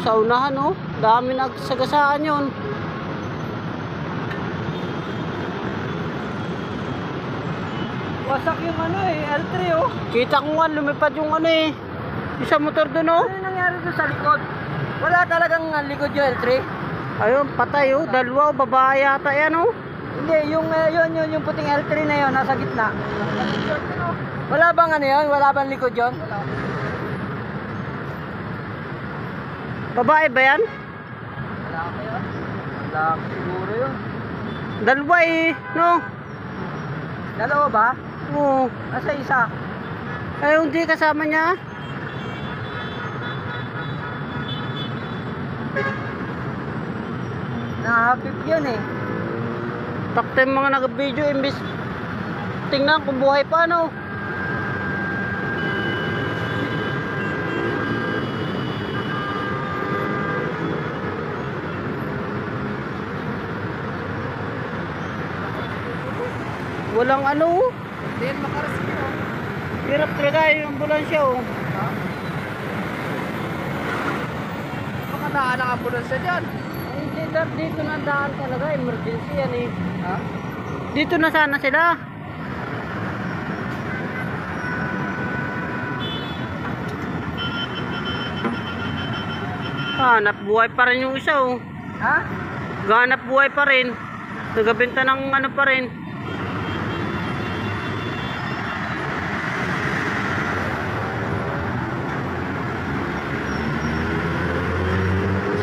sa unahan, oh. Dami nagsagasaan yun. Wasak yung ano eh, L3 oh. Kita ko nga, lumipad yung ano eh. Isang motor dun, oh. Ano yung nangyari doon sa likod? Wala talagang likod yung L3? Ayun, patay, oh. Dalawa, oh. Babae yata yan, oh. Hindi, yung puting L3 na yun, nasa gitna. Wala bang ano yun? Wala bang likod yun? Wala. Babae ba yan? Wala ka yun? Wala siguro yun. Dalawa eh, no? Dalawa ba? Oo. Nasa isa? Ay, hindi kasama niya. Nakahapip yun eh. Takta yung mga nag-video, imbis tingnan kung buhay pa, no? Walang ano. Hindi yan makarescue oh. Hirap talaga yung ambulansya, oh. Ha? Baka daan ang ambulansya dyan. Hindi, dito na daan talaga. Emergency yan, eh. Ha? Dito na sana sila. Hanap buhay pa rin yung isa, oh. Ha? Ganap buhay pa rin. Nagabenta ng ano pa rin.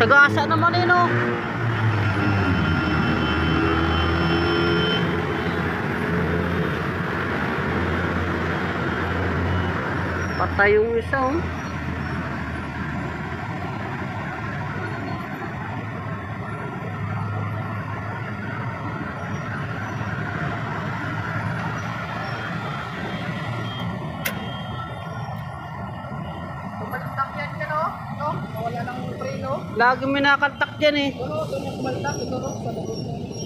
Sagasa naman eh, no? Patay yung isa, oh. Kumaltak yan dyan oh. No? Nawala ng preno. Lagi may nakaltak dyan, eh. Doon yung kumaltak. Ito no? Sa bukod.